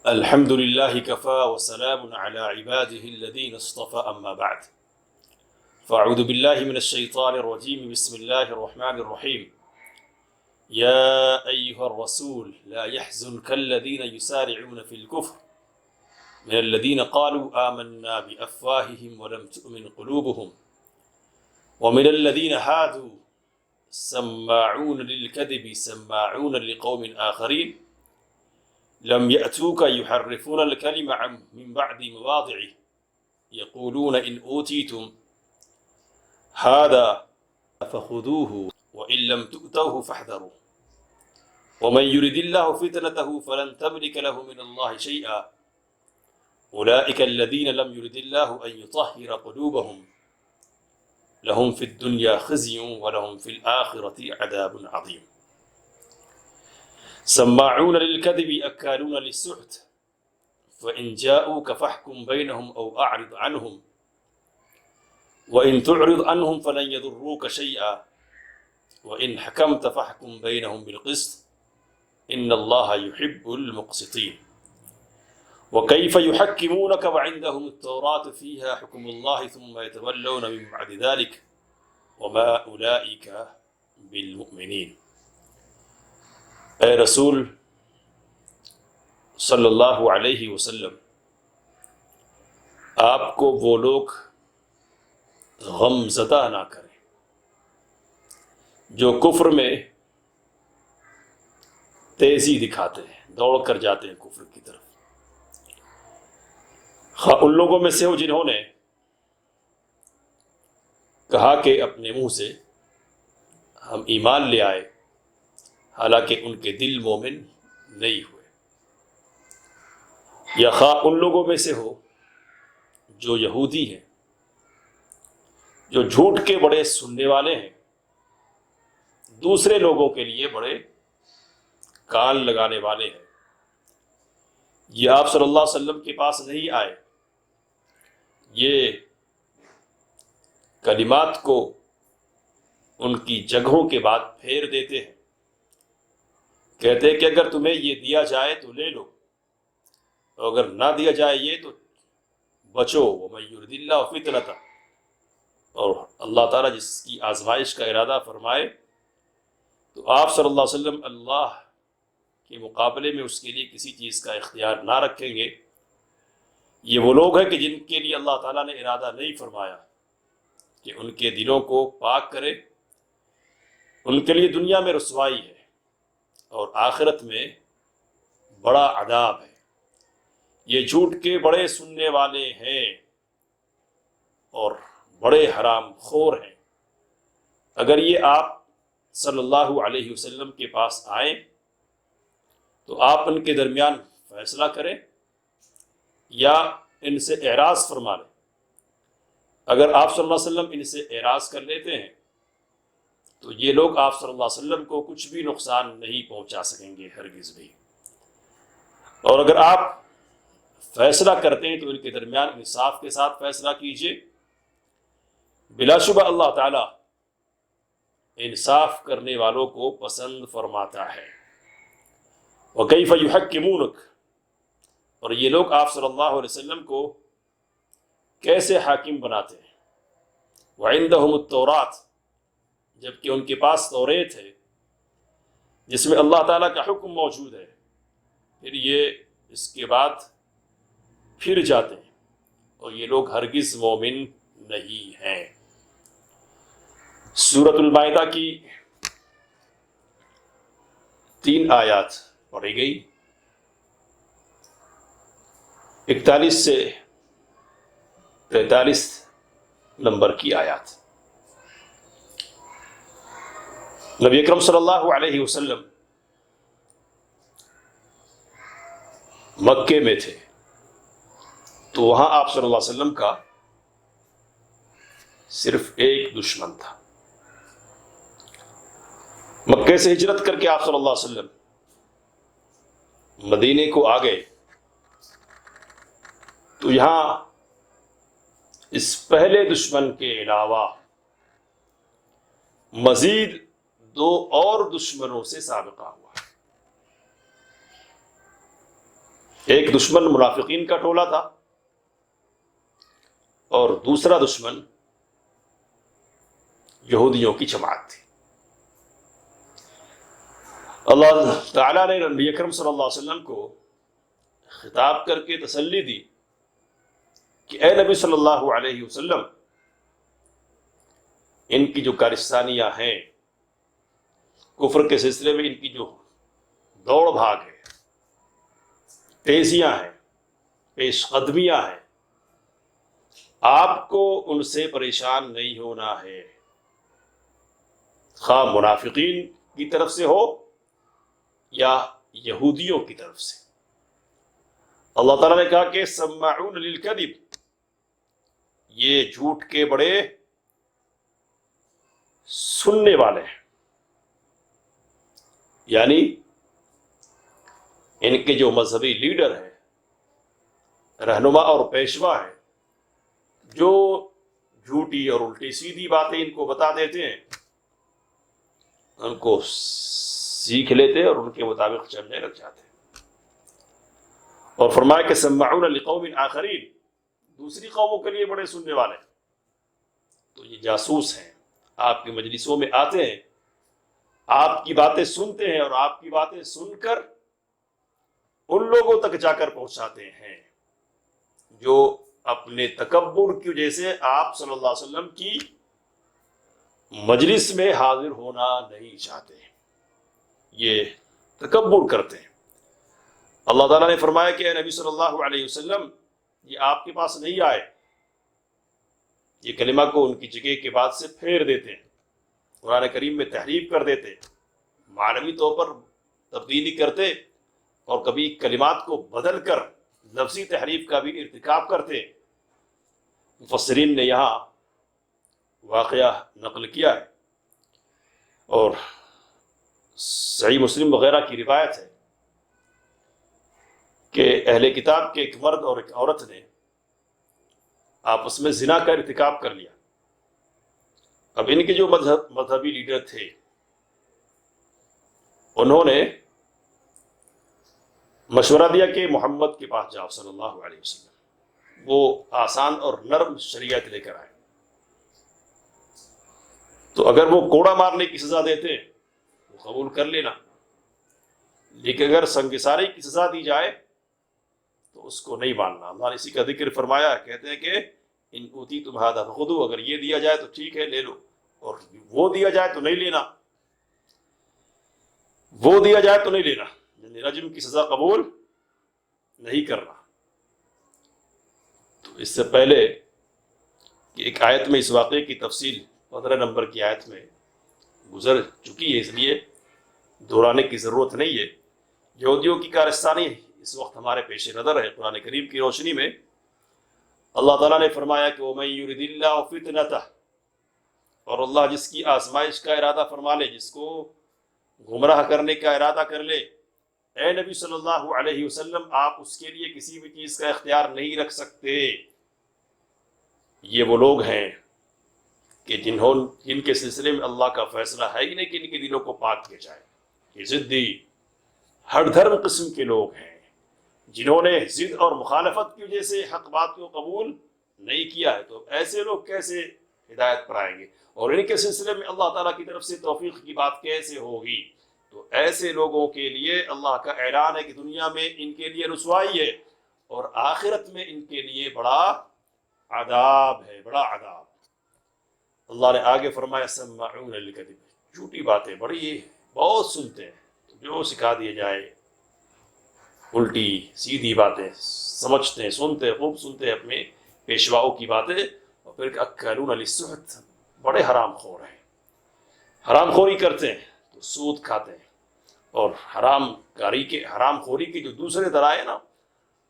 الحمد لله كفى وسلام على عباده الذين اصطفى أما بعد فأعوذ بالله من الشيطان الرجيم بسم الله الرحمن الرحيم يا أيها الرسول لا يحزنك الذين يسارعون في الكفر من الذين قالوا آمنا بأفواههم ولم تؤمن قلوبهم ومن الذين هادوا سماعون للكذب سماعون لقوم آخرين لم يأتوك يحرفون الكلم من بعد مواضعه يقولون إن أوتيتم هذا فخذوه وإن لم تؤتوه فاحذروا ومن يرد الله فتنته فلن تملك له من الله شيئا أولئك الذين لم يرد الله أن يطهر قلوبهم لهم في الدنيا خزي ولهم في الآخرة عذاب عظيم سماعون للكذب أكالون للسحت فإن جاءوك فاحكم بينهم أو أعرض عنهم وإن تعرض عنهم فلن يضروك شيئا وإن حكمت فاحكم بينهم بالقسط إن الله يحب المقسطين وكيف يحكمونك وعندهم التوراة فيها حكم الله ثم يتولون من بعد ذلك وما أولئك بالمؤمنين. اے رسول صلی اللہ علیہ وسلم، آپ کو وہ لوگ غم زدہ نہ کریں جو کفر میں تیزی دکھاتے ہیں، دوڑ کر جاتے ہیں کفر کی طرف. ان لوگوں میں سے ہو جنہوں نے کہا کہ اپنے منہ سے ہم ایمان لے آئے حالانکہ ان کے دل مومن نہیں ہوئے، یا خواہ ان لوگوں میں سے ہو جو یہودی ہیں، جو جھوٹ کے بڑے سننے والے ہیں، دوسرے لوگوں کے لیے بڑے کان لگانے والے ہیں. یہ آپ صلی اللہ علیہ وسلم کے پاس نہیں آئے، یہ کلمات کو ان کی جگہوں کے بعد پھیر دیتے ہیں، کہتے ہیں کہ اگر تمہیں یہ دیا جائے تو لے لو، اور اگر نہ دیا جائے یہ تو بچو. وَمَن يُرِدِ اللَّهُ فِتْنَتَهُ، اور اللہ تعالیٰ جس کی آزمائش کا ارادہ فرمائے تو آپ صلی اللہ علیہ وسلم اللہ کے مقابلے میں اس کے لیے کسی چیز کا اختیار نہ رکھیں گے. یہ وہ لوگ ہیں کہ جن کے لیے اللہ تعالیٰ نے ارادہ نہیں فرمایا کہ ان کے دلوں کو پاک کرے، ان کے لیے دنیا میں رسوائی ہے اور آخرت میں بڑا عذاب ہے. یہ جھوٹ کے بڑے سننے والے ہیں اور بڑے حرام خور ہیں. اگر یہ آپ صلی اللہ علیہ وسلم کے پاس آئیں تو آپ ان کے درمیان فیصلہ کریں یا ان سے اعراض فرما لیں. اگر آپ صلی اللہ علیہ وسلم ان سے اعراض کر لیتے ہیں تو یہ لوگ آپ صلی اللہ علیہ وسلم کو کچھ بھی نقصان نہیں پہنچا سکیں گے ہرگز بھی. اور اگر آپ فیصلہ کرتے ہیں تو ان کے درمیان انصاف کے ساتھ فیصلہ کیجیے. بلا شبہ اللہ تعالیٰ انصاف کرنے والوں کو پسند فرماتا ہے. وَكَيْفَ يُحَكِّمُونَكَ، اور یہ لوگ آپ صلی اللہ علیہ وسلم کو کیسے حاکم بناتے ہیں. وَعِندَهُمُ التَّوْرَاةُ، جبکہ ان کے پاس توریت ہے جس میں اللہ تعالیٰ کا حکم موجود ہے، پھر یہ اس کے بعد پھر جاتے ہیں اور یہ لوگ ہرگز مومن نہیں ہیں. سورۃ المائدہ کی 3 آیات پڑھی گئی، 41 سے 43 نمبر کی آیات. نبی اکرم صلی اللہ علیہ وسلم مکے میں تھے تو وہاں آپ صلی اللہ علیہ وسلم کا صرف ایک دشمن تھا. مکے سے ہجرت کر کے آپ صلی اللہ علیہ وسلم مدینے کو آ گئے تو یہاں اس پہلے دشمن کے علاوہ مزید 2 اور دشمنوں سے سابقہ ہوا. ایک دشمن منافقین کا ٹولہ تھا اور دوسرا دشمن یہودیوں کی جماعت تھی۔ اللہ تعالیٰ نے نبی اکرم صلی اللہ علیہ وسلم کو خطاب کر کے تسلی دی کہ اے نبی صلی اللہ علیہ وسلم، ان کی جو کارستانیاں ہیں، کفر کے سلسلے میں ان کی جو دوڑ بھاگ ہے، تیزیاں ہیں، پیش قدمیاں ہیں، آپ کو ان سے پریشان نہیں ہونا ہے، خواہ منافقین کی طرف سے ہو یا یہودیوں کی طرف سے۔ اللہ تعالیٰ نے کہا کہ سماعون للکذب، یہ جھوٹ کے بڑے سننے والے ہیں، یعنی ان کے جو مذہبی لیڈر ہیں، رہنما اور پیشوا ہیں، جو جھوٹی اور الٹی سیدھی باتیں ان کو بتا دیتے ہیں، ان کو سیکھ لیتے اور ان کے مطابق چلنے لگ جاتے ہیں۔ اور فرمایا کہ سماعون لقوم آخرین، دوسری قوموں کے لیے بڑے سننے والے ہیں۔ تو یہ جاسوس ہیں، آپ کی مجلسوں میں آتے ہیں، آپ کی باتیں سنتے ہیں اور آپ کی باتیں سن کر ان لوگوں تک جا کر پہنچاتے ہیں جو اپنے تکبر کی وجہ سے آپ صلی اللہ علیہ وسلم کی مجلس میں حاضر ہونا نہیں چاہتے، یہ تکبر کرتے ہیں۔ اللہ تعالیٰ نے فرمایا کہ اے نبی صلی اللہ علیہ وسلم، یہ آپ کے پاس نہیں آئے، یہ کلمہ کو ان کی جگہ کے بعد سے پھیر دیتے ہیں، قرآن کریم میں تحریف کر دیتے، معنوی طور پر تبدیلی کرتے اور کبھی کلمات کو بدل کر لفظی تحریف کا بھی ارتکاب کرتے۔ مفسرین نے یہاں واقعہ نقل کیا ہے اور صحیح مسلم وغیرہ کی روایت ہے کہ اہل کتاب کے ایک مرد اور ایک عورت نے آپس میں زنا کا ارتکاب کر لیا۔ اب ان کے جو مذہبی لیڈر تھے، انہوں نے مشورہ دیا کہ محمد کے پاس جاؤ صلی اللہ علیہ وسلم، وہ آسان اور نرم شریعت لے کر آئے، تو اگر وہ کوڑا مارنے کی سزا دیتے وہ قبول کر لینا، لیکن اگر سنگساری کی سزا دی جائے تو اس کو نہیں ماننا۔ اللہ نے اسی کا ذکر فرمایا، کہتے ہیں کہ ان اوتیتم ھذا فخذوہ، اگر یہ دیا جائے تو ٹھیک ہے لے لو، اور وہ دیا جائے تو نہیں لینا، وہ دیا جائے تو نہیں لینا، یعنی رجم کی سزا قبول نہیں کرنا۔ تو اس سے پہلے کہ ایک آیت میں اس واقعے کی تفصیل 15 نمبر کی آیت میں گزر چکی ہے، اس لیے دہرانے کی ضرورت نہیں ہے۔ یہودیوں کی کارستانی اس وقت ہمارے پیش نظر ہے۔ قرآن کریم کی روشنی میں اللہ تعالیٰ نے فرمایا کہ وَمَن يُرِدِ اللَّهُ فِتْنَتَهُ، اور اللہ جس کی آزمائش کا ارادہ فرما لے، جس کو گمراہ کرنے کا ارادہ کر لے، اے نبی صلی اللہ علیہ وسلم، آپ اس کے لیے کسی بھی چیز کا اختیار نہیں رکھ سکتے۔ یہ وہ لوگ ہیں کہ جن کے سلسلے میں اللہ کا فیصلہ ہے ہی نہیں کہ ان کے دلوں کو پاک کیا جائے۔ یہ ضدی ہر دھرم قسم کے لوگ ہیں جنہوں نے ضد اور مخالفت کی وجہ سے حق بات کو قبول نہیں کیا ہے، تو ایسے لوگ کیسے ہدایت پر آئیں گے، اور ان کے سلسلے میں اللہ تعالیٰ کی طرف سے توفیق کی بات کیسے ہوگی؟ تو ایسے لوگوں کے لیے اللہ کا اعلان ہے کہ دنیا میں ان کے لیے رسوائی ہے اور آخرت میں ان کے لیے بڑا عذاب ہے، بڑا عذاب۔ اللہ نے آگے فرمایا سماعون للکذب، جھوٹی باتیں بہت سنتے ہیں، جو سکھا دیا جائے الٹی سیدھی باتیں سمجھتے ہیں، سنتے ہیں، خوب سنتے ہیں اپنے پیشواؤں کی باتیں، اور پھر اکلون للسحت، بڑے حرام خور ہیں، حرام خوری کرتے ہیں تو سود کھاتے ہیں، اور حرام خوری کے جو دوسرے ذرائع نا،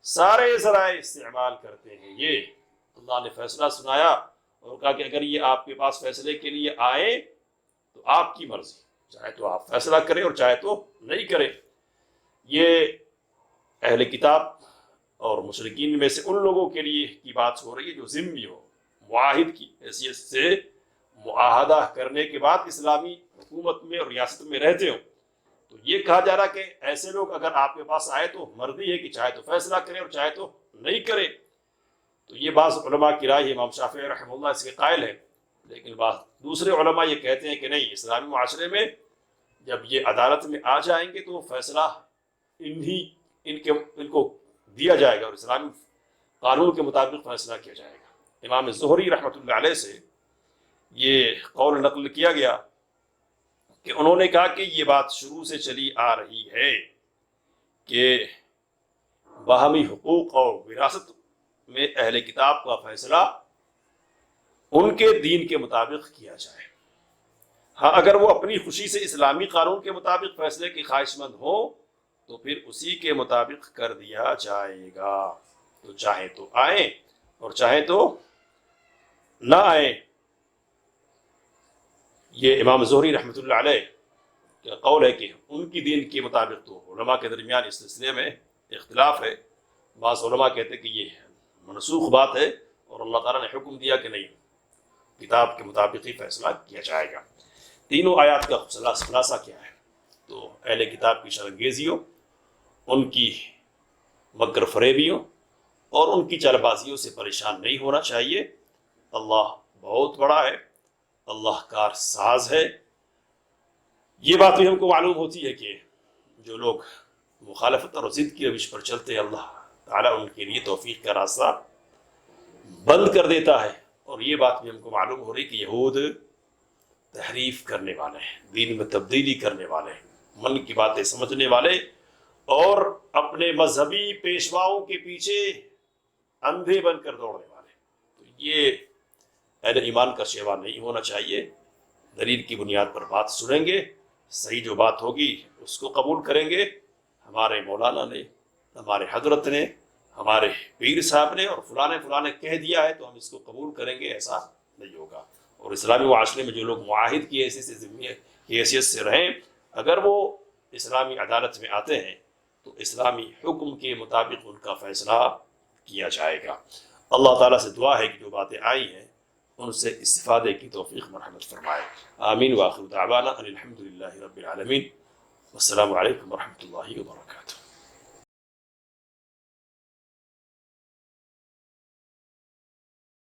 سارے ذرائع استعمال کرتے ہیں۔ یہ اللہ نے فیصلہ سنایا اور کہا کہ اگر یہ آپ کے پاس فیصلے کے لیے آئے تو آپ کی مرضی، چاہے تو آپ فیصلہ کریں اور چاہے تو نہیں کریں۔ یہ اہل کتاب اور مشرکین میں سے ان لوگوں کے لیے کی بات ہو رہی ہے جو ذمہ ہو، معاہد کی حیثیت سے معاہدہ کرنے کے بعد اسلامی حکومت میں اور ریاست میں رہتے ہو، تو یہ کہا جا رہا کہ ایسے لوگ اگر آپ کے پاس آئے تو مرضی ہے کہ چاہے تو فیصلہ کرے اور چاہے تو نہیں کرے. تو یہ بعض علماء کی رائے ہے، امام شافعی رحمہ اللہ اس کے قائل ہے. لیکن بعض دوسرے علماء یہ کہتے ہیں کہ نہیں، اسلامی معاشرے میں جب یہ عدالت میں آ جائیں گے تو فیصلہ ان کو دیا جائے گا اور اسلامی قانون کے مطابق فیصلہ کیا جائے گا. امام زہری رحمۃ اللہ علیہ سے یہ قول نقل کیا گیا کہ انہوں نے کہا کہ یہ بات شروع سے چلی آ رہی ہے کہ باہمی حقوق اور وراثت میں اہل کتاب کا فیصلہ ان کے دین کے مطابق کیا جائے. ہاں اگر وہ اپنی خوشی سے اسلامی قانون کے مطابق فیصلے کی خواہش مند ہو تو پھر اسی کے مطابق کر دیا جائے گا. تو چاہے تو آئیں اور چاہے تو نہ آئیں. یہ امام زہری رحمۃ اللہ علیہ کا قول ہے کہ ان کی دین کے مطابق. تو علماء کے درمیان اس سلسلے میں اختلاف ہے. بعض علماء کہتے ہیں کہ یہ منسوخ بات ہے اور اللہ تعالیٰ نے حکم دیا کہ نہیں، کتاب کے مطابق ہی فیصلہ کیا جائے گا. تینوں آیات کا خلاصہ کیا ہے؟ تو اہل کتاب کی شرانگیزیوں، ان کی مکر فریبیوں اور ان کی چال بازیوں سے پریشان نہیں ہونا چاہیے. اللہ بہت بڑا ہے، اللہ کار ساز ہے. یہ بات بھی ہم کو معلوم ہوتی ہے کہ جو لوگ مخالفت اور ضد کی روش پر چلتے ہیں، اللہ تعالیٰ ان کے لیے توفیق کا راستہ بند کر دیتا ہے. اور یہ بات بھی ہم کو معلوم ہو رہی کہ یہود تحریف کرنے والے ہیں، دین میں تبدیلی کرنے والے، من کی باتیں سمجھنے والے اور اپنے مذہبی پیشواؤں کے پیچھے اندھے بن کر دوڑنے والے. تو یہ اہل ایمان کا شیوا نہیں ہونا چاہیے. دلیل کی بنیاد پر بات سنیں گے، صحیح جو بات ہوگی اس کو قبول کریں گے. ہمارے مولانا نے، ہمارے حضرت نے، ہمارے پیر صاحب نے اور فلاں کہہ دیا ہے تو ہم اس کو قبول کریں گے، ایسا نہیں ہوگا. اور اسلامی معاشرے میں جو لوگ معاہد کی حیثیت سے رہیں، اگر وہ اسلامی عدالت میں آتے ہیں تو اسلامی حکم کے مطابق ان کا فیصلہ کیا جائے گا. اللہ تعالیٰ سے دعا ہے کہ جو باتیں آئی ہیں ان سے استفادے کی توفیق مرحمت فرمائے. آمین. وآخر دعوانا ان الحمد للہ رب العالمین. والسلام علیکم ورحمۃ اللہ وبرکاتہ.